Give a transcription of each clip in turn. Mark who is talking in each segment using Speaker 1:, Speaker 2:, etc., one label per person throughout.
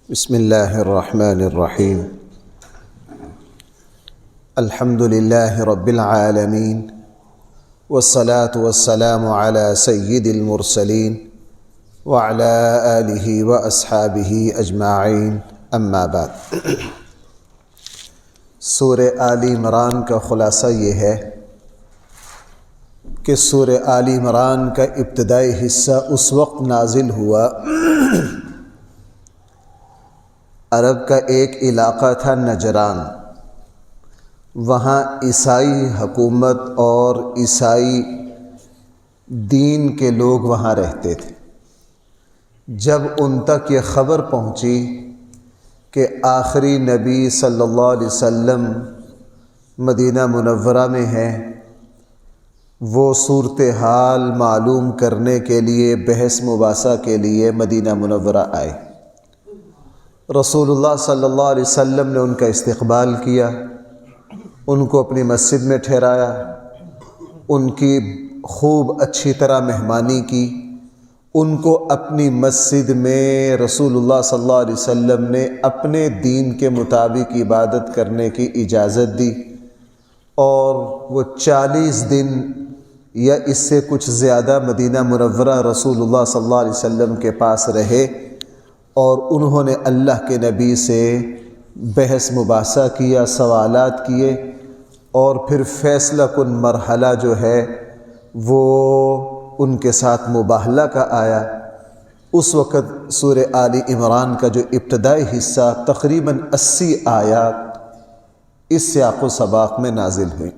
Speaker 1: بسم اللہ الرحمن الرحیم الحمد للہ رب العالمین والصلاة والسلام علی سید المرسلین وعلی آلہ واصحابہ اجمعین اما بعد۔ سورہ آل عمران کا خلاصہ یہ ہے کہ سورہ آل عمران کا ابتدائی حصہ اس وقت نازل ہوا عرب کا ایک علاقہ تھا نجران، وہاں عیسائی حکومت اور عیسائی دین کے لوگ وہاں رہتے تھے۔ جب ان تک یہ خبر پہنچی کہ آخری نبی صلی اللہ علیہ وسلم مدینہ منورہ میں ہیں، وہ صورتحال معلوم کرنے کے لیے بحث مباحثہ کے لیے مدینہ منورہ آئے۔ رسول اللہ صلی اللہ علیہ وسلم نے ان کا استقبال کیا، ان کو اپنی مسجد میں ٹھہرایا، ان کی خوب اچھی طرح مہمانی کی، ان کو اپنی مسجد میں رسول اللہ صلی اللہ علیہ وسلم نے اپنے دین کے مطابق عبادت کرنے کی اجازت دی، اور وہ 40 دن یا اس سے کچھ زیادہ مدینہ منورہ رسول اللہ صلی اللہ علیہ وسلم کے پاس رہے، اور انہوں نے اللہ کے نبی سے بحث مباحثہ کیا، سوالات کیے، اور پھر فیصلہ کن مرحلہ جو ہے وہ ان کے ساتھ مباہلہ کا آیا۔ اس وقت سورہ آل عمران کا جو ابتدائی حصہ تقریباً 80 آیات اس سیاق و سباق میں نازل ہوئی۔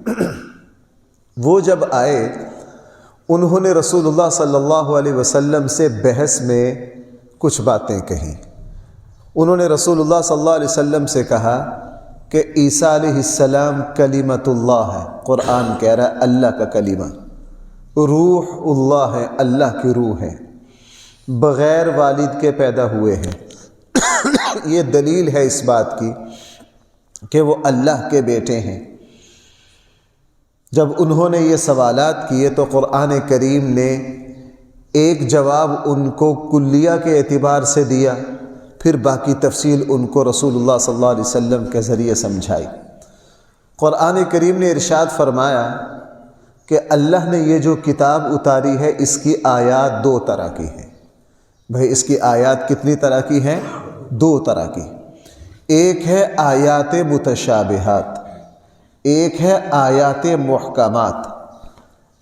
Speaker 1: وہ جب آئے، انہوں نے رسول اللہ صلی اللہ علیہ وسلم سے بحث میں کچھ باتیں کہیں۔ انہوں نے رسول اللہ صلی اللہ علیہ وسلم سے کہا کہ عیسیٰ علیہ السلام کلمۃ اللہ ہے، قرآن کہہ رہا ہے اللہ کا کلمہ، روح اللہ ہے، اللہ کی روح ہے، بغیر والد کے پیدا ہوئے ہیں۔ یہ دلیل ہے اس بات کی کہ وہ اللہ کے بیٹے ہیں۔ جب انہوں نے یہ سوالات کیے تو قرآن کریم نے ایک جواب ان کو کلیہ کے اعتبار سے دیا، پھر باقی تفصیل ان کو رسول اللہ صلی اللہ علیہ وسلم کے ذریعے سمجھائی۔ قرآن کریم نے ارشاد فرمایا کہ اللہ نے یہ جو کتاب اتاری ہے اس کی آیات 2 طرح کی ہیں۔ بھئی اس کی آیات کتنی طرح کی ہیں؟ 2 طرح کی۔ ایک ہے آیات متشابہات، ایک ہے آیات محکمات۔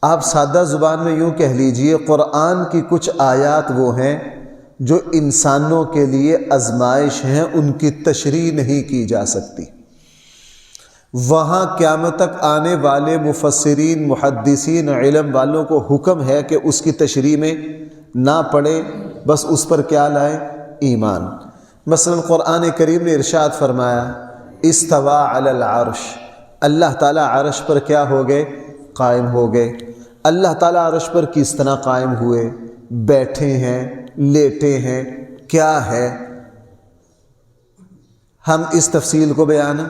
Speaker 1: آپ سادہ زبان میں یوں کہہ لیجئے، قرآن کی کچھ آیات وہ ہیں جو انسانوں کے لیے آزمائش ہیں، ان کی تشریح نہیں کی جا سکتی۔ وہاں قیامت تک آنے والے مفسرین، محدثین، علم والوں کو حکم ہے کہ اس کی تشریح میں نہ پڑے، بس اس پر کیا لائیں؟ ایمان۔ مثلا قرآن کریم نے ارشاد فرمایا استویٰ علی العرش، اللہ تعالیٰ عرش پر کیا ہو گئے؟ قائم ہو گئے۔ اللہ تعالیٰ عرش پر کس طرح قائم ہوئے؟ بیٹھے ہیں، لیٹے ہیں، کیا ہے؟ ہم اس تفصیل کو بیان،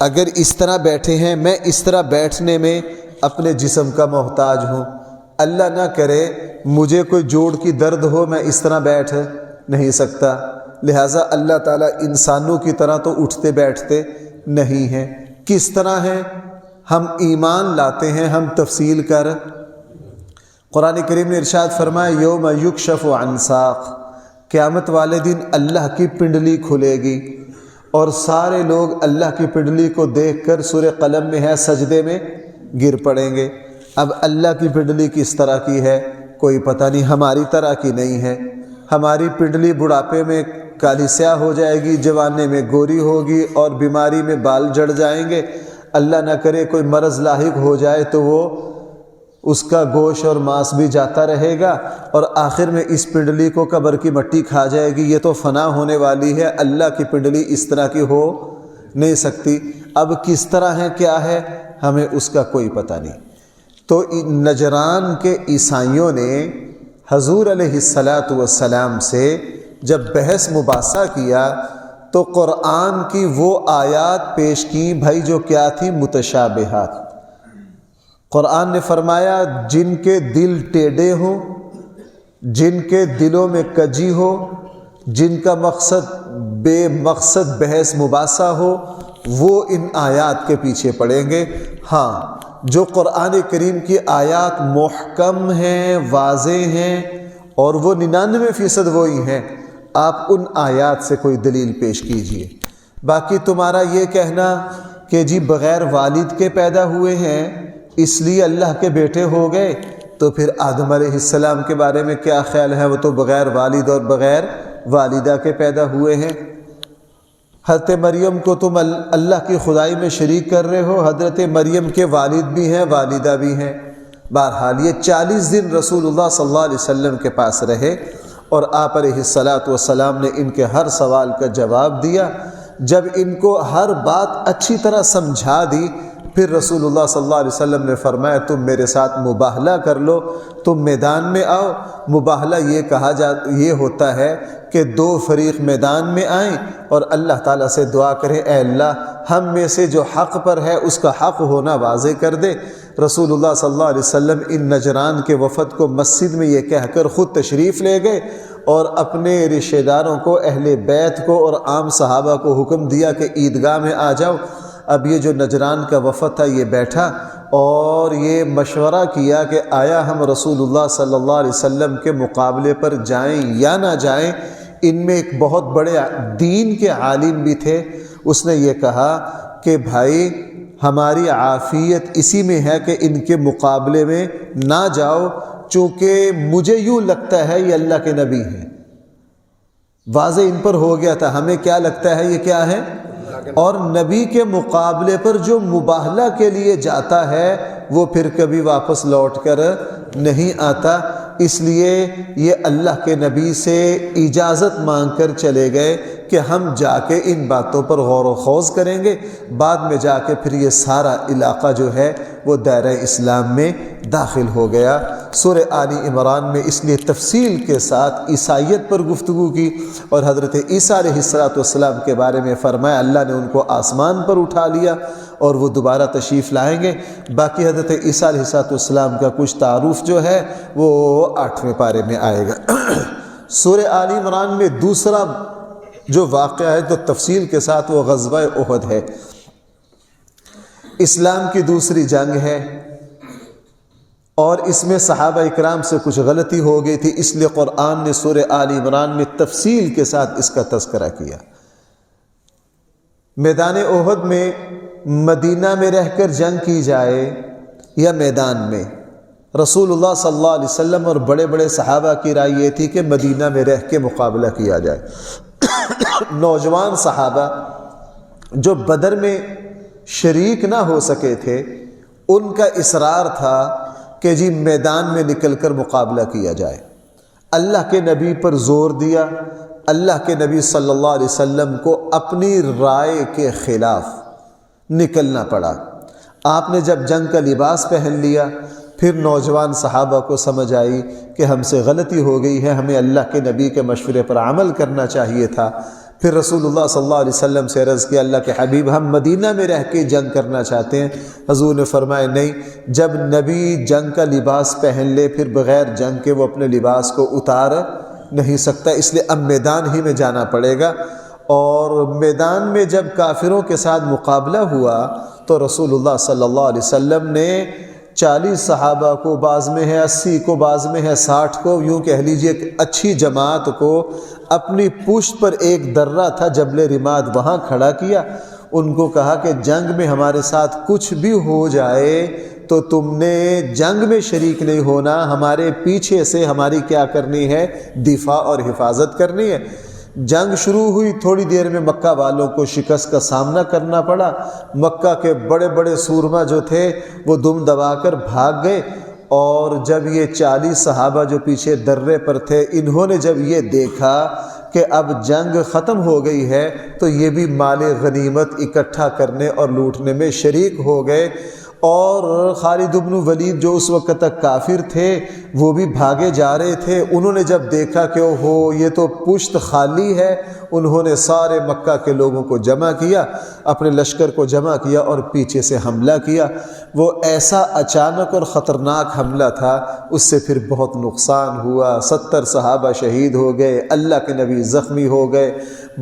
Speaker 1: اگر اس طرح بیٹھے ہیں، میں اس طرح بیٹھنے میں اپنے جسم کا محتاج ہوں، اللہ نہ کرے مجھے کوئی جوڑ کی درد ہو، میں اس طرح بیٹھ نہیں سکتا، لہٰذا اللہ تعالیٰ انسانوں کی طرح تو اٹھتے بیٹھتے نہیں ہیں۔ کس طرح ہیں؟ ہم ایمان لاتے ہیں، ہم تفصیل کر۔ قرآن کریم نے ارشاد فرمایا یوم یکشف عن ساق، قیامت والے دن اللہ کی پنڈلی کھلے گی اور سارے لوگ اللہ کی پنڈلی کو دیکھ کر سورہ قلم میں ہے سجدے میں گر پڑیں گے۔ اب اللہ کی پنڈلی کس طرح کی ہے کوئی پتہ نہیں، ہماری طرح کی نہیں ہے۔ ہماری پنڈلی بڑھاپے میں کالی سیاہ ہو جائے گی، جوانے میں گوری ہوگی، اور بیماری میں بال جڑ جائیں گے۔ اللہ نہ کرے کوئی مرض لاحق ہو جائے تو وہ اس کا گوشت اور ماس بھی جاتا رہے گا، اور آخر میں اس پنڈلی کو قبر کی مٹی کھا جائے گی۔ یہ تو فنا ہونے والی ہے، اللہ کی پنڈلی اس طرح کی ہو نہیں سکتی۔ اب کس طرح ہے، کیا ہے، ہمیں اس کا کوئی پتہ نہیں۔ تو نجران کے عیسائیوں نے حضور علیہ السلام سے جب بحث مباحثہ کیا تو قرآن کی وہ آیات پیش کی بھائی جو کیا تھی؟ متشابہات۔ قرآن نے فرمایا جن کے دل ٹیڑھے ہوں، جن کے دلوں میں کجی ہو، جن کا مقصد بے مقصد بحث مباحثہ ہو وہ ان آیات کے پیچھے پڑیں گے۔ ہاں جو قرآن کریم کی آیات محکم ہیں، واضح ہیں اور وہ 99% وہی ہیں، آپ ان آیات سے کوئی دلیل پیش کیجئے۔ باقی تمہارا یہ کہنا کہ جی بغیر والد کے پیدا ہوئے ہیں اس لیے اللہ کے بیٹے ہو گئے، تو پھر آدم علیہ السلام کے بارے میں کیا خیال ہے؟ وہ تو بغیر والد اور بغیر والدہ کے پیدا ہوئے ہیں۔ حضرت مریم کو تم اللہ کی خدائی میں شریک کر رہے ہو، حضرت مریم کے والد بھی ہیں، والدہ بھی ہیں۔ بہرحال یہ 40 دن رسول اللہ صلی اللہ علیہ وسلم کے پاس رہے اور آپ علیہ السلام نے ان کے ہر سوال کا جواب دیا۔ جب ان کو ہر بات اچھی طرح سمجھا دی، پھر رسول اللہ صلی اللہ علیہ وسلم نے فرمایا تم میرے ساتھ مباہلہ کر لو، تم میدان میں آؤ۔ مباہلہ یہ ہوتا ہے کہ دو فریق میدان میں آئیں اور اللہ تعالیٰ سے دعا کریں، اے اللہ ہم میں سے جو حق پر ہے اس کا حق ہونا واضح کر دے۔ رسول اللہ صلی اللہ علیہ وسلم ان نجران کے وفد کو مسجد میں یہ کہہ کر خود تشریف لے گئے اور اپنے رشتہ داروں کو، اہل بیت کو اور عام صحابہ کو حکم دیا کہ عیدگاہ میں آ جاؤ۔ اب یہ جو نجران کا وفد تھا یہ بیٹھا اور یہ مشورہ کیا کہ آیا ہم رسول اللہ صلی اللہ علیہ وسلم کے مقابلے پر جائیں یا نہ جائیں۔ ان میں ایک بہت بڑے دین کے عالم بھی تھے، اس نے یہ کہا کہ بھائی ہماری عافیت اسی میں ہے کہ ان کے مقابلے میں نہ جاؤ، چونکہ مجھے یوں لگتا ہے یہ اللہ کے نبی ہیں۔ واضح ان پر ہو گیا تھا، ہمیں کیا لگتا ہے یہ کیا ہے، اور نبی کے مقابلے پر جو مباہلہ کے لیے جاتا ہے وہ پھر کبھی واپس لوٹ کر نہیں آتا۔ اس لیے یہ اللہ کے نبی سے اجازت مانگ کر چلے گئے کہ ہم جا کے ان باتوں پر غور و خوض کریں گے۔ بعد میں جا کے پھر یہ سارا علاقہ جو ہے وہ دائرہ اسلام میں داخل ہو گیا۔ سورہ آل عمران میں اس لیے تفصیل کے ساتھ عیسائیت پر گفتگو کی اور حضرت عیسیٰ علیہ السلام کے بارے میں فرمایا اللہ نے ان کو آسمان پر اٹھا لیا اور وہ دوبارہ تشریف لائیں گے۔ باقی حضرت عیسیٰ علیہ السلام کا کچھ تعارف جو ہے وہ 8ویں پارے میں آئے گا۔ سورہ آل عمران میں دوسرا جو واقعہ ہے تو تفصیل کے ساتھ وہ غزوہ احد ہے۔ اسلام کی دوسری جنگ ہے اور اس میں صحابہ اکرام سے کچھ غلطی ہو گئی تھی، اس لیے قرآن نے سورہ آل عمران میں تفصیل کے ساتھ اس کا تذکرہ کیا۔ میدان احد میں مدینہ میں رہ کر جنگ کی جائے یا میدان میں، رسول اللہ صلی اللہ علیہ وسلم اور بڑے بڑے صحابہ کی رائے یہ تھی کہ مدینہ میں رہ کے مقابلہ کیا جائے۔ نوجوان صحابہ جو بدر میں شریک نہ ہو سکے تھے ان کا اصرار تھا کہ جی میدان میں نکل کر مقابلہ کیا جائے۔ اللہ کے نبی پر زور دیا، اللہ کے نبی صلی اللہ علیہ وسلم کو اپنی رائے کے خلاف نکلنا پڑا۔ آپ نے جب جنگ کا لباس پہن لیا پھر نوجوان صحابہ کو سمجھ آئی کہ ہم سے غلطی ہو گئی ہے، ہمیں اللہ کے نبی کے مشورے پر عمل کرنا چاہیے تھا۔ پھر رسول اللہ صلی اللہ علیہ وسلم سے عرض کیا اللہ کے حبیب ہم مدینہ میں رہ کے جنگ کرنا چاہتے ہیں۔ حضور نے فرمایا نہیں، جب نبی جنگ کا لباس پہن لے پھر بغیر جنگ کے وہ اپنے لباس کو اتار نہیں سکتا، اس لیے اب میدان ہی میں جانا پڑے گا۔ اور میدان میں جب کافروں کے ساتھ مقابلہ ہوا تو رسول اللہ صلی اللہ علیہ وسلم نے 40 صحابہ کو، بعض میں ہے 80 کو، بعض میں ہے 60 کو، یوں کہہ لیجئے کہ اچھی جماعت کو اپنی پشت پر ایک درہ تھا جبل رماد وہاں کھڑا کیا۔ ان کو کہا کہ جنگ میں ہمارے ساتھ کچھ بھی ہو جائے تو تم نے جنگ میں شریک نہیں ہونا، ہمارے پیچھے سے ہماری کیا کرنی ہے، دفاع اور حفاظت کرنی ہے۔ جنگ شروع ہوئی، تھوڑی دیر میں مکہ والوں کو شکست کا سامنا کرنا پڑا۔ مکہ کے بڑے بڑے سورما جو تھے وہ دم دبا کر بھاگ گئے، اور جب یہ 40 صحابہ جو پیچھے درے پر تھے انہوں نے جب یہ دیکھا کہ اب جنگ ختم ہو گئی ہے تو یہ بھی مال غنیمت اکٹھا کرنے اور لوٹنے میں شریک ہو گئے، اور خالد بن ولید جو اس وقت تک کافر تھے وہ بھی بھاگے جا رہے تھے۔ انہوں نے جب دیکھا کہ اوہو یہ تو پشت خالی ہے، انہوں نے سارے مکہ کے لوگوں کو جمع کیا، اپنے لشکر کو جمع کیا اور پیچھے سے حملہ کیا۔ وہ ایسا اچانک اور خطرناک حملہ تھا، اس سے پھر بہت نقصان ہوا، 70 صحابہ شہید ہو گئے، اللہ کے نبی زخمی ہو گئے،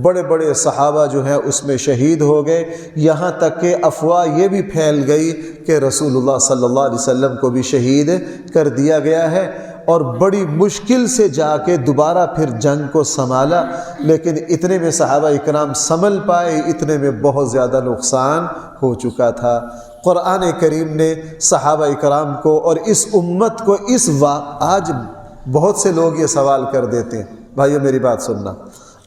Speaker 1: بڑے بڑے صحابہ جو ہیں اس میں شہید ہو گئے، یہاں تک کہ افواہ یہ بھی پھیل گئی کہ رسول اللہ صلی اللہ علیہ وسلم کو بھی شہید کر دیا گیا ہے۔ اور بڑی مشکل سے جا کے دوبارہ پھر جنگ کو سنبھالا، لیکن اتنے میں صحابہ اکرام سنبھل پائے، اتنے میں بہت زیادہ نقصان ہو چکا تھا۔ قرآن کریم نے صحابہ اکرام کو اور اس امت کو آج بہت سے لوگ یہ سوال کر دیتے ہیں، بھائیو میری بات سننا،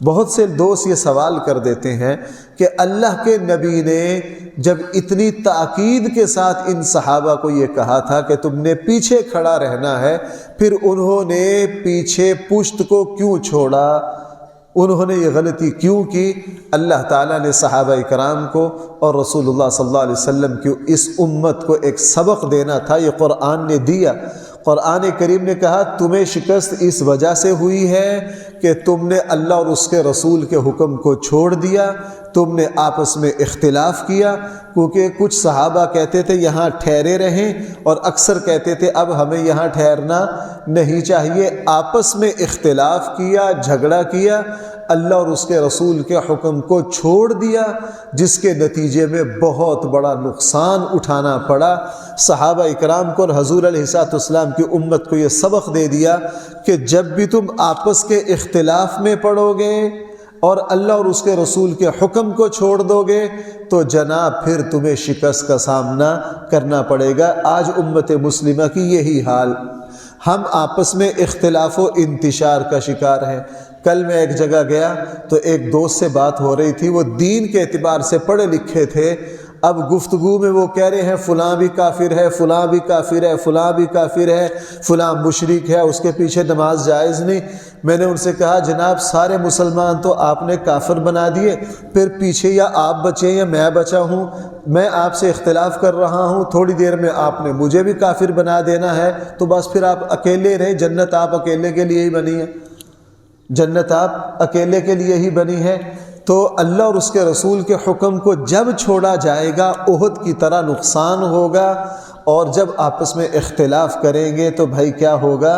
Speaker 1: بہت سے دوست یہ سوال کر دیتے ہیں کہ اللہ کے نبی نے جب اتنی تاکید کے ساتھ ان صحابہ کو یہ کہا تھا کہ تم نے پیچھے کھڑا رہنا ہے، پھر انہوں نے پیچھے پشت کو کیوں چھوڑا؟ انہوں نے یہ غلطی کیوں کی؟ اللہ تعالیٰ نے صحابہ اکرام کو اور رسول اللہ صلی اللہ علیہ وسلم کی اس امت کو ایک سبق دینا تھا، یہ قرآن نے دیا۔ قرآن کریم نے کہا تمہیں شکست اس وجہ سے ہوئی ہے کہ تم نے اللہ اور اس کے رسول کے حکم کو چھوڑ دیا، تم نے آپس میں اختلاف کیا، کیونکہ کچھ صحابہ کہتے تھے یہاں ٹھہرے رہیں اور اکثر کہتے تھے اب ہمیں یہاں ٹھہرنا نہیں چاہیے، آپس میں اختلاف کیا، جھگڑا کیا، اللہ اور اس کے رسول کے حکم کو چھوڑ دیا، جس کے نتیجے میں بہت بڑا نقصان اٹھانا پڑا۔ صحابہ اکرام کو اور حضور علیہ الصلوۃ والسلام کی امت کو یہ سبق دے دیا کہ جب بھی تم آپس کے اختلاف میں پڑو گے اور اللہ اور اس کے رسول کے حکم کو چھوڑ دو گے تو جناب پھر تمہیں شکست کا سامنا کرنا پڑے گا۔ آج امت مسلمہ کی یہی حال، ہم آپس میں اختلاف و انتشار کا شکار ہیں۔ کل میں ایک جگہ گیا تو ایک دوست سے بات ہو رہی تھی، وہ دین کے اعتبار سے پڑھے لکھے تھے، اب گفتگو میں وہ کہہ رہے ہیں فلاں بھی کافر ہے، فلاں بھی کافر ہے، فلاں بھی کافر ہے، فلاں مشرک ہے، اس کے پیچھے نماز جائز نہیں۔ میں نے ان سے کہا جناب سارے مسلمان تو آپ نے کافر بنا دیے، پھر پیچھے یا آپ بچے یا میں بچا ہوں، میں آپ سے اختلاف کر رہا ہوں، تھوڑی دیر میں آپ نے مجھے بھی کافر بنا دینا ہے، تو بس پھر آپ اکیلے رہے، جنت آپ اکیلے کے لیے ہی بنی ہے، جنت آپ اکیلے کے لیے ہی بنی ہے۔ تو اللہ اور اس کے رسول کے حکم کو جب چھوڑا جائے گا احد کی طرح نقصان ہوگا، اور جب آپس میں اختلاف کریں گے تو بھائی کیا ہوگا؟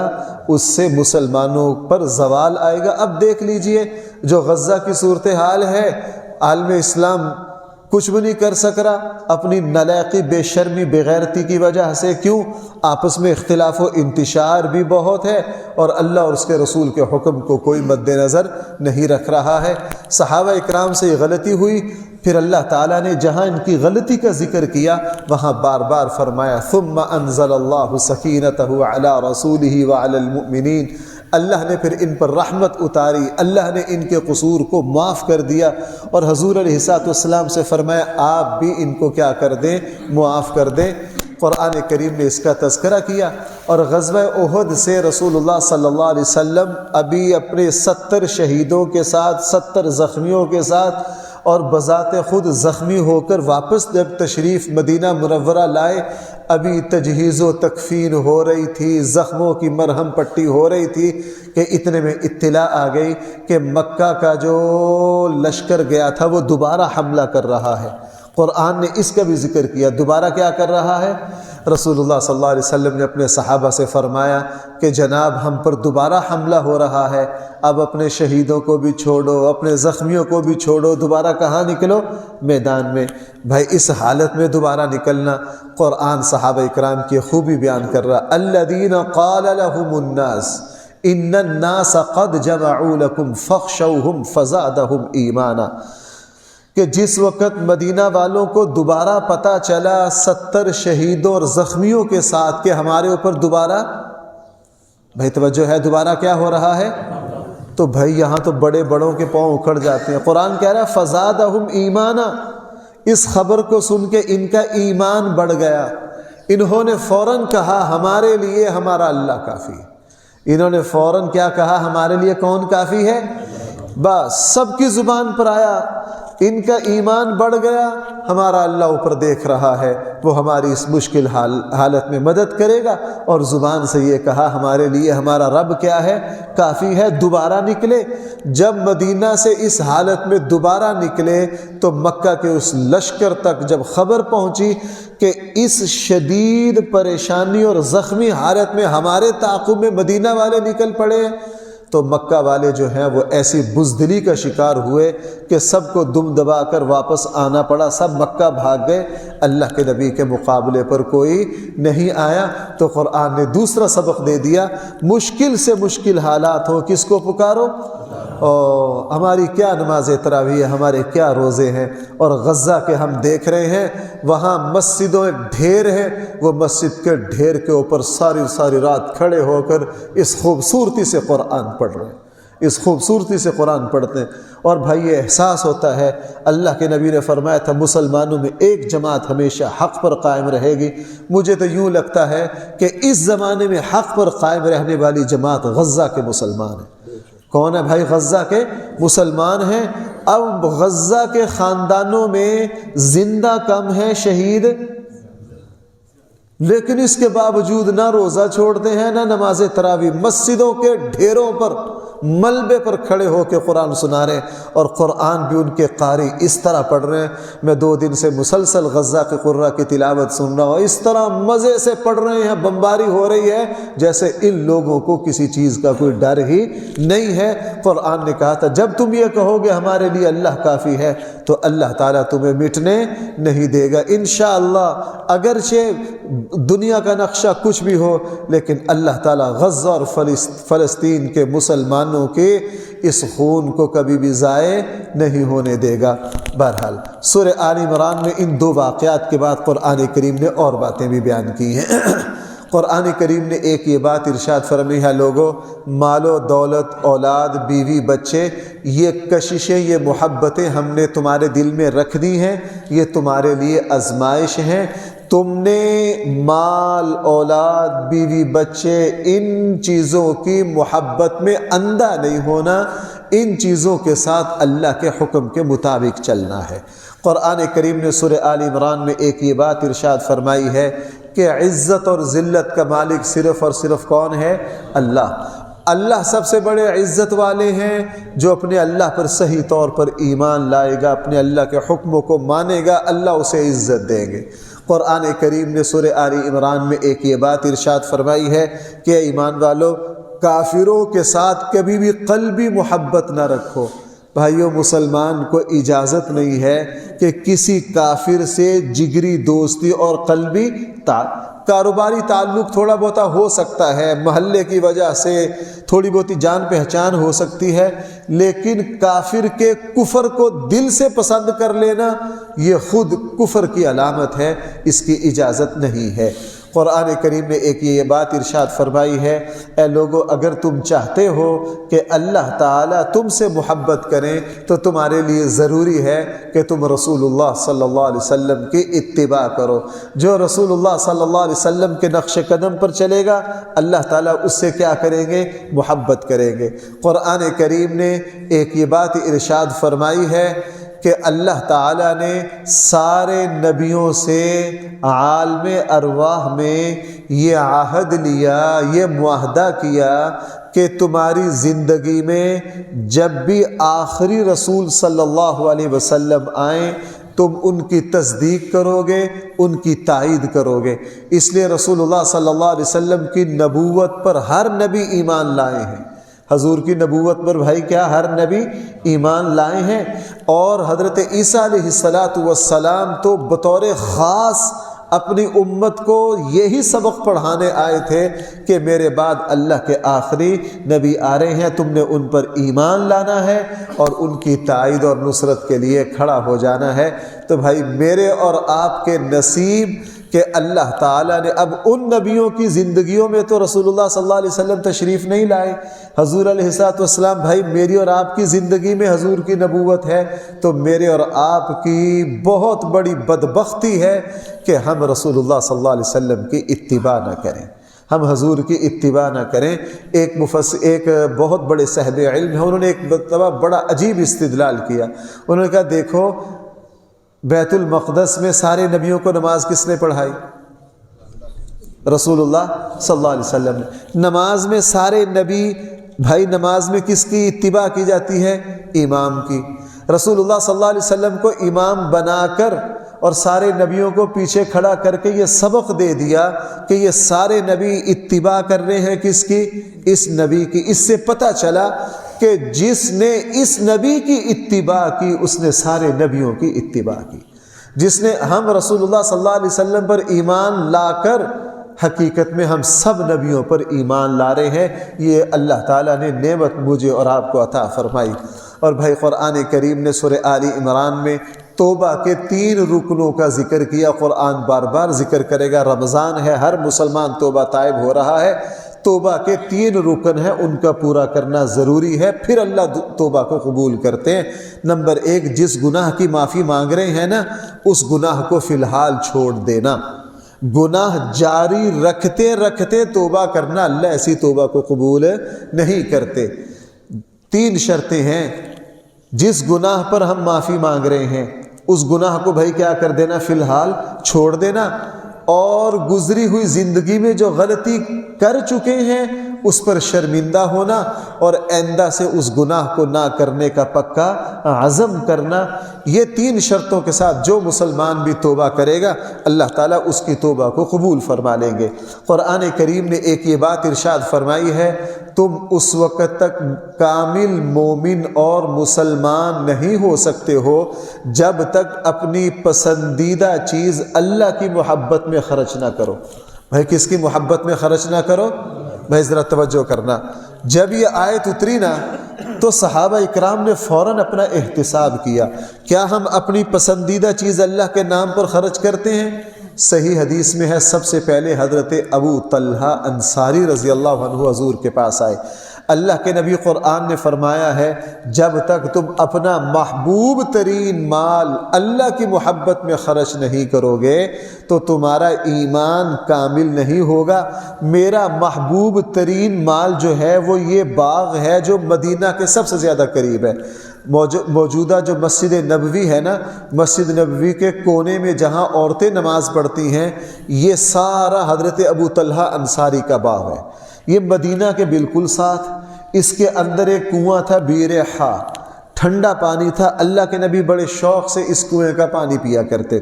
Speaker 1: اس سے مسلمانوں پر زوال آئے گا۔ اب دیکھ لیجئے جو غزہ کی صورتحال ہے، عالم اسلام کچھ بھی نہیں کر سک رہا اپنی نالائقی، بے شرمی، بے غیرتی کی وجہ سے۔ کیوں؟ آپس میں اختلاف و انتشار بھی بہت ہے اور اللہ اور اس کے رسول کے حکم کو کوئی مد نظر نہیں رکھ رہا ہے۔ صحابہ اکرام سے یہ غلطی ہوئی، پھر اللہ تعالیٰ نے جہاں ان کی غلطی کا ذکر کیا وہاں بار بار فرمایا ثم انزل اللہ سکینتہ علی رسولہ وعلی المؤمنین، اللہ نے پھر ان پر رحمت اتاری، اللہ نے ان کے قصور کو معاف کر دیا، اور حضور علیہ الصلوۃ والسلام سے فرمایا آپ بھی ان کو کیا کر دیں؟ معاف کر دیں۔ قرآن کریم نے اس کا تذکرہ کیا، اور غزوہ احد سے رسول اللہ صلی اللہ علیہ وسلم ابھی اپنے 70 شہیدوں کے ساتھ، 70 زخمیوں کے ساتھ، اور بذات خود زخمی ہو کر واپس جب تشریف مدینہ منورہ لائے، ابھی تجہیز و تکفین ہو رہی تھی، زخموں کی مرہم پٹی ہو رہی تھی کہ اتنے میں اطلاع آ گئی کہ مکہ کا جو لشکر گیا تھا وہ دوبارہ حملہ کر رہا ہے۔ قرآن نے اس کا بھی ذکر کیا، دوبارہ کیا کر رہا ہے؟ رسول اللہ صلی اللہ علیہ وسلم نے اپنے صحابہ سے فرمایا کہ جناب ہم پر دوبارہ حملہ ہو رہا ہے، اب اپنے شہیدوں کو بھی چھوڑو، اپنے زخمیوں کو بھی چھوڑو، دوبارہ کہاں نکلو؟ میدان میں۔ بھائی اس حالت میں دوبارہ نکلنا، قرآن صحابہ اکرام کی خوبی بیان کر رہا، الذین قال لهم الناس ان الناس قد جمعوا لكم فاخشوهم فزادهم ایمانا، کہ جس وقت مدینہ والوں کو دوبارہ پتہ چلا 70 شہیدوں اور زخمیوں کے ساتھ کہ ہمارے اوپر دوبارہ، بھائی توجہ ہے، دوبارہ کیا ہو رہا ہے؟ تو بھائی یہاں تو بڑے بڑوں کے پاؤں اکھڑ جاتے ہیں۔ قرآن کہہ رہا ہے فزادہم ایمانا، اس خبر کو سن کے ان کا ایمان بڑھ گیا، انہوں نے فوراً کہا ہمارے لیے ہمارا اللہ کافی ہے۔ انہوں نے فوراً کیا کہا؟ ہمارے لیے کون کافی ہے؟ بس سب کی زبان پر آیا ان کا ایمان بڑھ گیا، ہمارا اللہ اوپر دیکھ رہا ہے، وہ ہماری اس مشکل حالت میں مدد کرے گا۔ اور زبان سے یہ کہا ہمارے لیے ہمارا رب کیا ہے، کافی ہے۔ دوبارہ نکلے، جب مدینہ سے اس حالت میں دوبارہ نکلے تو مکہ کے اس لشکر تک جب خبر پہنچی کہ اس شدید پریشانی اور زخمی حالت میں ہمارے تعاقب میں مدینہ والے نکل پڑے، تو مکہ والے جو ہیں وہ ایسی بزدلی کا شکار ہوئے کہ سب کو دم دبا کر واپس آنا پڑا، سب مکہ بھاگ گئے، اللہ کے نبی کے مقابلے پر کوئی نہیں آیا۔ تو قرآن نے دوسرا سبق دے دیا، مشکل سے مشکل حالات ہو کس کو پکارو؟ ہماری کیا نماز تراویح ہے، ہمارے کیا روزے ہیں، اور غزہ کے ہم دیکھ رہے ہیں وہاں مسجدوں ڈھیر ہیں، وہ مسجد کے ڈھیر کے اوپر ساری رات کھڑے ہو کر اس خوبصورتی سے قرآن پڑھ رہے ہیں، اس خوبصورتی سے قرآن پڑھتے ہیں۔ اور بھائی یہ احساس ہوتا ہے، اللہ کے نبی نے فرمایا تھا مسلمانوں میں ایک جماعت ہمیشہ حق پر قائم رہے گی۔ مجھے تو یوں لگتا ہے کہ اس زمانے میں حق پر قائم رہنے والی جماعت غزہ کے مسلمان ہیں۔ کون ہے بھائی؟ غزہ کے مسلمان ہیں۔ اب غزہ کے خاندانوں میں زندہ کم ہیں، شہید، لیکن اس کے باوجود نہ روزہ چھوڑتے ہیں نہ نماز تراویح، مسجدوں کے ڈھیروں پر ملبے پر کھڑے ہو کے قرآن سنا رہے ہیں، اور قرآن بھی ان کے قاری اس طرح پڑھ رہے ہیں۔ میں 2 دن سے مسلسل غزہ کے قرہ کی تلاوت سن رہا ہوں، اس طرح مزے سے پڑھ رہے ہیں، بمباری ہو رہی ہے جیسے ان لوگوں کو کسی چیز کا کوئی ڈر ہی نہیں ہے۔ قرآن نے کہا تھا جب تم یہ کہو گے ہمارے لیے اللہ کافی ہے تو اللہ تعالیٰ تمہیں مٹنے نہیں دے گا انشاءاللہ۔ اگرچہ دنیا کا نقشہ کچھ بھی ہو، لیکن اللہ تعالیٰ غزہ اور فلسطین کے مسلمانوں کے اس خون کو کبھی بھی ضائع نہیں ہونے دے گا۔ بہرحال سورہ آل عمران میں ان 2 واقعات کے بعد قرآن کریم نے اور باتیں بھی بیان کی ہیں۔ قرآن کریم نے ایک یہ بات ارشاد فرمائی ہے، لوگوں مال و دولت، اولاد، بیوی، بچے، یہ کششیں، یہ محبتیں ہم نے تمہارے دل میں رکھ دی ہیں، یہ تمہارے لیے آزمائش ہیں۔ تم نے مال، اولاد، بیوی، بچے، ان چیزوں کی محبت میں اندھا نہیں ہونا، ان چیزوں کے ساتھ اللہ کے حکم کے مطابق چلنا ہے۔ قرآن کریم نے سورہ آل عمران میں ایک یہ بات ارشاد فرمائی ہے کہ عزت اور ذلت کا مالک صرف اور صرف کون ہے؟ اللہ۔ اللہ سب سے بڑے عزت والے ہیں، جو اپنے اللہ پر صحیح طور پر ایمان لائے گا، اپنے اللہ کے حکموں کو مانے گا، اللہ اسے عزت دیں گے۔ قرآن کریم نے سورہ آل عمران میں ایک یہ بات ارشاد فرمائی ہے کہ ایمان والو کافروں کے ساتھ کبھی بھی قلبی محبت نہ رکھو۔ بھائیو مسلمان کو اجازت نہیں ہے کہ کسی کافر سے جگری دوستی اور قلبی کاروباری تعلق تھوڑا بہت ہو سکتا ہے، محلے کی وجہ سے تھوڑی بہت جان پہچان ہو سکتی ہے، لیکن کافر کے کفر کو دل سے پسند کر لینا یہ خود کفر کی علامت ہے، اس کی اجازت نہیں ہے۔ قرآن کریم نے ایک یہ بات ارشاد فرمائی ہے، اے لوگو اگر تم چاہتے ہو کہ اللہ تعالیٰ تم سے محبت کریں تو تمہارے لیے ضروری ہے کہ تم رسول اللہ صلی اللہ علیہ وسلم کی اتباع کرو۔ جو رسول اللہ صلی اللہ علیہ وسلم کے نقش قدم پر چلے گا اللہ تعالیٰ اس سے کیا کریں گے؟ محبت کریں گے۔ قرآن کریم نے ایک یہ بات ارشاد فرمائی ہے کہ اللہ تعالیٰ نے سارے نبیوں سے عالم ارواح میں یہ عہد لیا، یہ معاہدہ کیا کہ تمہاری زندگی میں جب بھی آخری رسول صلی اللہ علیہ وسلم آئیں تم ان کی تصدیق کرو گے، ان کی تائید کرو گے۔ اس لیے رسول اللہ صلی اللہ علیہ وسلم کی نبوت پر ہر نبی ایمان لائے ہیں۔ حضور کی نبوت پر بھائی کیا ہر نبی ایمان لائے ہیں، اور حضرت عیسیٰ علیہ السلام تو بطور خاص اپنی امت کو یہی سبق پڑھانے آئے تھے کہ میرے بعد اللہ کے آخری نبی آ رہے ہیں، تم نے ان پر ایمان لانا ہے اور ان کی تائید اور نصرت کے لیے کھڑا ہو جانا ہے۔ تو بھائی میرے اور آپ کے نصیب کہ اللہ تعالیٰ نے اب ان نبیوں کی زندگیوں میں تو رسول اللہ صلی اللہ علیہ وسلم تشریف نہیں لائے، حضور علیہ السلام بھائی میری اور آپ کی زندگی میں حضور کی نبوت ہے، تو میرے اور آپ کی بہت بڑی بدبختی ہے کہ ہم رسول اللہ صلی اللہ علیہ وسلم کی اتباع نہ کریں۔ ہم حضور کی اتباع نہ کریں۔ ایک بہت بڑے صاحب علم ہیں، انہوں نے ایک مرتبہ بڑا عجیب استدلال کیا۔ انہوں نے کہا دیکھو بیت المقدس میں سارے نبیوں کو نماز کس نے پڑھائی؟ رسول اللہ صلی اللہ علیہ وسلم نے۔ نماز میں سارے نبی، بھائی نماز میں کس کی اتباع کی جاتی ہے؟ امام کی۔ رسول اللہ صلی اللہ علیہ وسلم کو امام بنا کر اور سارے نبیوں کو پیچھے کھڑا کر کے یہ سبق دے دیا کہ یہ سارے نبی اتباع کر رہے ہیں کس کی؟ اس نبی کی۔ اس سے پتہ چلا کہ جس نے اس نبی کی اتباع کی اس نے سارے نبیوں کی اتباع کی۔ جس نے ہم رسول اللہ صلی اللہ علیہ وسلم پر ایمان لا کر حقیقت میں ہم سب نبیوں پر ایمان لا رہے ہیں۔ یہ اللہ تعالیٰ نے نعمت مجھے اور آپ کو عطا فرمائی۔ اور بھائی قرآن کریم نے سورہ آل عمران میں توبہ کے 3 رکنوں کا ذکر کیا۔ قرآن بار بار ذکر کرے گا، رمضان ہے، ہر مسلمان توبہ طائب ہو رہا ہے، توبہ کے 3 رکن ہیں، ان کا پورا کرنا ضروری ہے، پھر اللہ توبہ کو قبول کرتے ہیں۔ نمبر 1، جس گناہ کی معافی مانگ رہے ہیں نا اس گناہ کو فی الحال چھوڑ دینا۔ گناہ جاری رکھتے رکھتے توبہ کرنا، اللہ ایسی توبہ کو قبول نہیں کرتے۔ 3 شرطیں ہیں۔ جس گناہ پر ہم معافی مانگ رہے ہیں اس گناہ کو بھائی کیا کر دینا؟ فی الحال چھوڑ دینا۔ اور گزری ہوئی زندگی میں جو غلطی کر چکے ہیں اس پر شرمندہ ہونا اور آئندہ سے اس گناہ کو نہ کرنے کا پکا عزم کرنا۔ یہ 3 شرطوں کے ساتھ جو مسلمان بھی توبہ کرے گا اللہ تعالیٰ اس کی توبہ کو قبول فرما لیں گے۔ قرآن کریم نے ایک یہ بات ارشاد فرمائی ہے، تم اس وقت تک کامل مومن اور مسلمان نہیں ہو سکتے ہو جب تک اپنی پسندیدہ چیز اللہ کی محبت میں خرچ نہ کرو۔ بھائی کس کی محبت میں خرچ نہ کرو؟ بھائی ذرا توجہ کرنا۔ جب یہ آیت اتری نا تو صحابہ اکرام نے فوراً اپنا احتساب کیا، کیا ہم اپنی پسندیدہ چیز اللہ کے نام پر خرچ کرتے ہیں؟ صحیح حدیث میں ہے، سب سے پہلے حضرت ابو طلحہ انصاری رضی اللہ عنہ حضور کے پاس آئے۔ اللہ کے نبی قرآن نے فرمایا ہے جب تک تم اپنا محبوب ترین مال اللہ کی محبت میں خرچ نہیں کرو گے تو تمہارا ایمان کامل نہیں ہوگا۔ میرا محبوب ترین مال جو ہے وہ یہ باغ ہے جو مدینہ کے سب سے زیادہ قریب ہے۔ موجودہ جو مسجد نبوی ہے نا، مسجد نبوی کے کونے میں جہاں عورتیں نماز پڑھتی ہیں، یہ سارا حضرت ابو طلحہ انصاری کا باغ ہے۔ یہ مدینہ کے بالکل ساتھ، اس کے اندر ایک کنواں تھا بیر حا، ٹھنڈا پانی تھا۔ اللہ کے نبی بڑے شوق سے اس کنویں کا پانی پیا کرتے،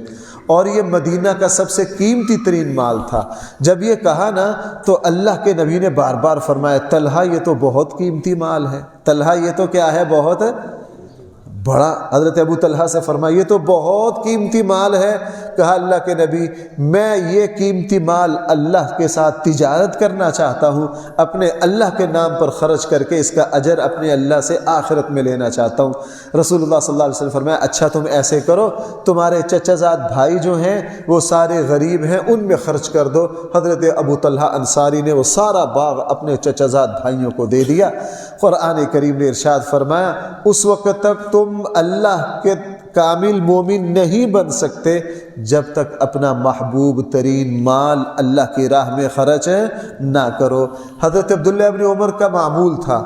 Speaker 1: اور یہ مدینہ کا سب سے قیمتی ترین مال تھا۔ جب یہ کہا نا تو اللہ کے نبی نے بار بار فرمایا طلحہ یہ تو بہت قیمتی مال ہے، طلحہ یہ تو کیا ہے؟ بہت بڑا۔ حضرت ابو طلحہ سے فرمایا یہ تو بہت قیمتی مال ہے۔ کہا اللہ کے نبی میں یہ قیمتی مال اللہ کے ساتھ تجارت کرنا چاہتا ہوں، اپنے اللہ کے نام پر خرچ کر کے اس کا اجر اپنے اللہ سے آخرت میں لینا چاہتا ہوں۔ رسول اللہ صلی اللہ علیہ وسلم فرمایا اچھا تم ایسے کرو، تمہارے چچا زاد بھائی جو ہیں وہ سارے غریب ہیں، ان میں خرچ کر دو۔ حضرت ابو طلحہ انصاری نے وہ سارا باغ اپنے چچا زاد بھائیوں کو دے دیا۔ قرآن کریم نے ارشاد فرمایا اس وقت تک تم اللہ کے کامل مومن نہیں بن سکتے جب تک اپنا محبوب ترین مال اللہ کی راہ میں خرچ نہ کرو۔ حضرت عبداللہ ابن عمر کا معمول تھا،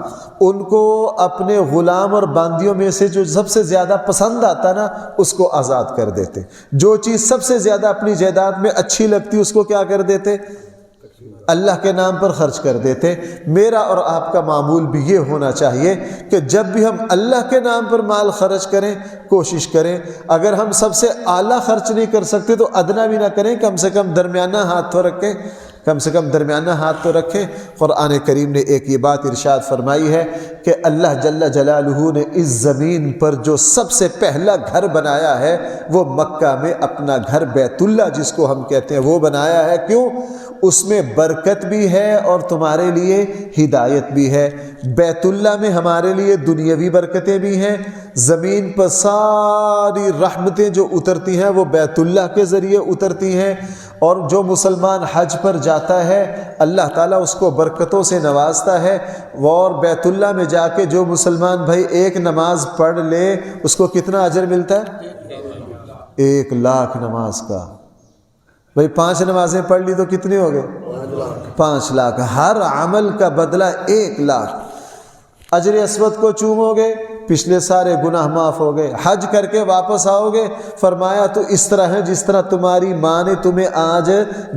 Speaker 1: ان کو اپنے غلام اور باندیوں میں سے جو سب سے زیادہ پسند آتا نا اس کو آزاد کر دیتے، جو چیز سب سے زیادہ اپنی جائیداد میں اچھی لگتی اس کو کیا کر دیتے؟ اللہ کے نام پر خرچ کر دیتے۔ میرا اور آپ کا معمول بھی یہ ہونا چاہیے کہ جب بھی ہم اللہ کے نام پر مال خرچ کریں کوشش کریں، اگر ہم سب سے اعلیٰ خرچ نہیں کر سکتے تو ادنا بھی نہ کریں، کم سے کم درمیانہ ہاتھ تو رکھیں، کم سے کم درمیانہ ہاتھ تو رکھیں۔ قرآن کریم نے ایک یہ بات ارشاد فرمائی ہے کہ اللہ جل جلالہ نے اس زمین پر جو سب سے پہلا گھر بنایا ہے وہ مکہ میں اپنا گھر بیت اللہ جس کو ہم کہتے ہیں وہ بنایا ہے۔ کیوں؟ اس میں برکت بھی ہے اور تمہارے لیے ہدایت بھی ہے۔ بیت اللہ میں ہمارے لیے دنیاوی برکتیں بھی ہیں، زمین پر ساری رحمتیں جو اترتی ہیں وہ بیت اللہ کے ذریعے اترتی ہیں، اور جو مسلمان حج پر جاتا ہے اللہ تعالیٰ اس کو برکتوں سے نوازتا ہے۔ اور بیت اللہ میں جا کے جو مسلمان بھائی ایک نماز پڑھ لے اس کو کتنا اجر ملتا ہے؟ 1,00,000 نماز کا۔ بھائی 5 نمازیں پڑھ لی تو کتنے ہو گئے؟ 5 لاکھ، ہر عمل کا بدلہ 1 لاکھ۔ اجر اسود کو چومو گے، پچھلے سارے گناہ معاف ہو گئے۔ حج کر کے واپس آؤ گے، فرمایا تو اس طرح ہے جس طرح تمہاری ماں نے تمہیں آج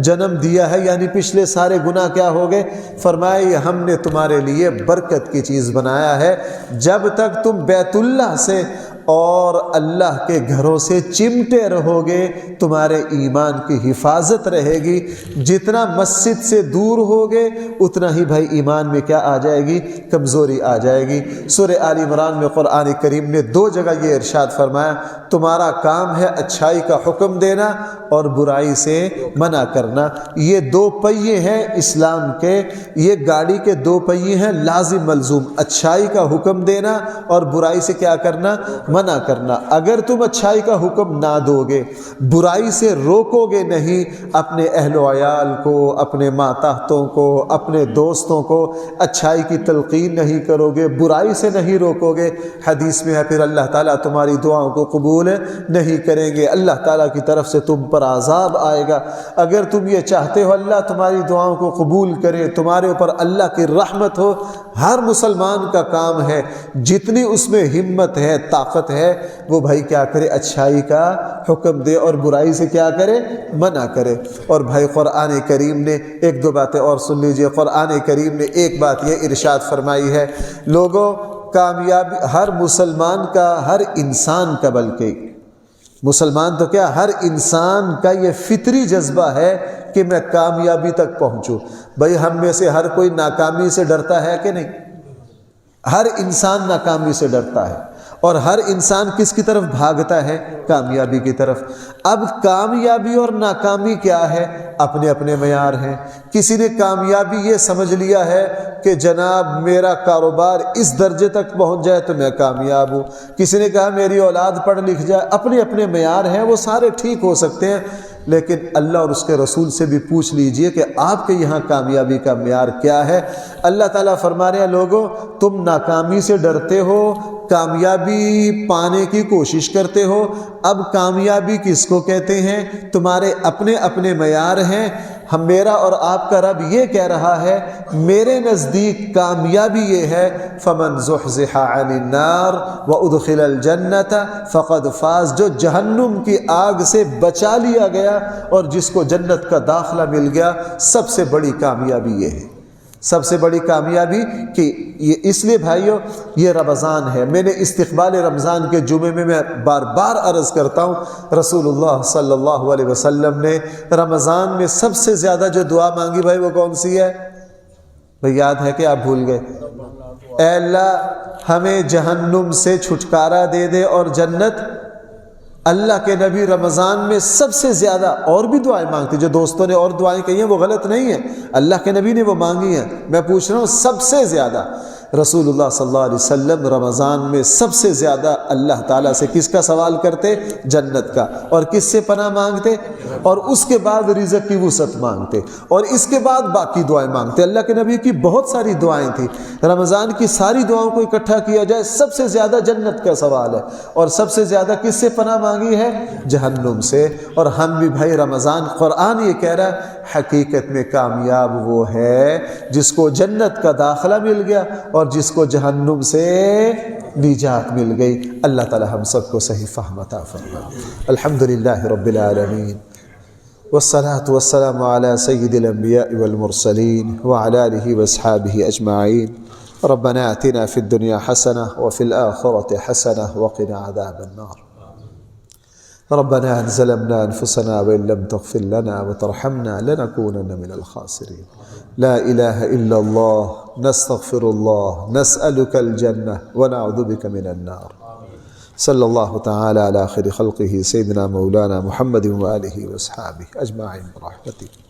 Speaker 1: جنم دیا ہے، یعنی پچھلے سارے گناہ کیا ہو گئے؟ فرمایا یہ ہم نے تمہارے لیے برکت کی چیز بنایا ہے۔ جب تک تم بیت اللہ سے اور اللہ کے گھروں سے چمٹے رہو گے تمہارے ایمان کی حفاظت رہے گی۔ جتنا مسجد سے دور ہوگے اتنا ہی بھائی ایمان میں کیا آ جائے گی؟ کمزوری آ جائے گی۔ سورہ آل عمران میں قرآن کریم نے 2 جگہ یہ ارشاد فرمایا، تمہارا کام ہے اچھائی کا حکم دینا اور برائی سے منع کرنا۔ یہ 2 پہیے ہیں اسلام کے، یہ گاڑی کے 2 پہیے ہیں لازم ملزوم، اچھائی کا حکم دینا اور برائی سے کیا کرنا؟ منع کرنا۔ اگر تم اچھائی کا حکم نہ دو گے، برائی سے روکو گے نہیں، اپنے اہل و عیال کو، اپنے ماتحتوں کو، اپنے دوستوں کو اچھائی کی تلقین نہیں کرو گے، برائی سے نہیں روکو گے، حدیث میں ہے پھر اللہ تعالیٰ تمہاری دعاؤں کو قبول نہیں کریں گے، اللہ تعالیٰ کی طرف سے تم پر عذاب آئے گا۔ اگر تم یہ چاہتے ہو اللہ تمہاری دعاؤں کو قبول کرے، تمہارے اوپر اللہ کی رحمت ہو، ہر مسلمان کا کام ہے جتنی اس میں ہمت ہے، طاقت ہے، وہ بھائی کیا کرے؟ اچھائی کا حکم دے اور برائی سے کیا کرے؟ منع کرے۔ اور بھائی قرآن کریم نے 1-2 باتیں اور سن لیجئے۔ قرآن کریم نے ایک بات یہ ارشاد فرمائی ہے، لوگوں کامیابی ہر مسلمان کا، ہر انسان کا، بلکہ مسلمان تو کیا ہر انسان کا یہ فطری جذبہ ہے کہ میں کامیابی تک پہنچوں۔ بھائی ہم میں سے ہر کوئی ناکامی سے ڈرتا ہے کہ نہیں؟ ہر انسان ناکامی سے ڈرتا ہے، اور ہر انسان کس کی طرف بھاگتا ہے؟ کامیابی کی طرف۔ اب کامیابی اور ناکامی کیا ہے؟ اپنے اپنے معیار ہیں۔ کسی نے کامیابی یہ سمجھ لیا ہے کہ جناب میرا کاروبار اس درجے تک پہنچ جائے تو میں کامیاب ہوں، کسی نے کہا میری اولاد پڑھ لکھ جائے، اپنے اپنے معیار ہیں، وہ سارے ٹھیک ہو سکتے ہیں، لیکن اللہ اور اس کے رسول سے بھی پوچھ لیجئے کہ آپ کے یہاں کامیابی کا معیار کیا ہے؟ اللہ تعالیٰ فرما رہے ہیں لوگوں تم ناکامی سے ڈرتے ہو، کامیابی پانے کی کوشش کرتے ہو۔ اب کامیابی کس کو کہتے ہیں؟ تمہارے اپنے اپنے معیار ہیں۔ ہم میرا اور آپ کا رب یہ کہہ رہا ہے میرے نزدیک کامیابی یہ ہے فمن زحزح عن النار وادخل الجنة فقد فاز، جو جہنم کی آگ سے بچا لیا گیا اور جس کو جنت کا داخلہ مل گیا، سب سے بڑی کامیابی یہ ہے۔ سب سے بڑی کامیابی کہ یہ اس لیے بھائیو یہ رمضان ہے۔ میں نے استقبال رمضان کے جمعے میں بار بار عرض کرتا ہوں، رسول اللہ صلی اللہ علیہ وسلم نے رمضان میں سب سے زیادہ جو دعا مانگی بھائی وہ کون سی ہے؟ بھائی یاد ہے کہ آپ بھول گئے؟ اے اللہ ہمیں جہنم سے چھٹکارا دے دے اور جنت۔ اللہ کے نبی رمضان میں سب سے زیادہ اور بھی دعائیں مانگتے، جو دوستوں نے اور دعائیں کہی ہیں وہ غلط نہیں ہیں، اللہ کے نبی نے وہ مانگی ہیں، میں پوچھ رہا ہوں سب سے زیادہ رسول اللہ صلی اللہ علیہ وسلم رمضان میں سب سے زیادہ اللہ تعالیٰ سے کس کا سوال کرتے؟ جنت کا، اور کس سے پناہ مانگتے؟ اور اس کے بعد رزق کی وسعت مانگتے، اور اس کے بعد باقی دعائیں مانگتے۔ اللہ کے نبی کی بہت ساری دعائیں تھیں، رمضان کی ساری دعاؤں کو اکٹھا کیا جائے سب سے زیادہ جنت کا سوال ہے، اور سب سے زیادہ کس سے پناہ مانگی ہے؟ جہنم سے۔ اور ہم بھی بھائی رمضان، قرآن یہ کہہ رہا ہے حقیقت میں کامیاب وہ ہے جس کو جنت کا داخلہ مل گیا اور جس کو جہنم سے نجات مل گئی۔ اللہ تعالی ہم سب کو صحیح فہم عطا فرمائے۔ الحمدللہ رب العالمین والصلاة والسلام على سید الانبیاء والمرسلین وعلى آلہ واصحابہ اجمعین۔ ربنا آتنا فی الدنیا حسنہ وفی الآخرۃ حسنہ وقنا عذاب النار۔ ربنا ظلمنا أنفسنا وإن لم تغفر لنا وترحمنا لنكونن من الخاسرين۔ لا إله إلا الله، نستغفر الله، نسألك الجنة ونعوذ بك من النار۔ صلى الله تعالى على خير خلقه سيدنا مولانا محمد وآله وأصحابه أجمعين برحمته۔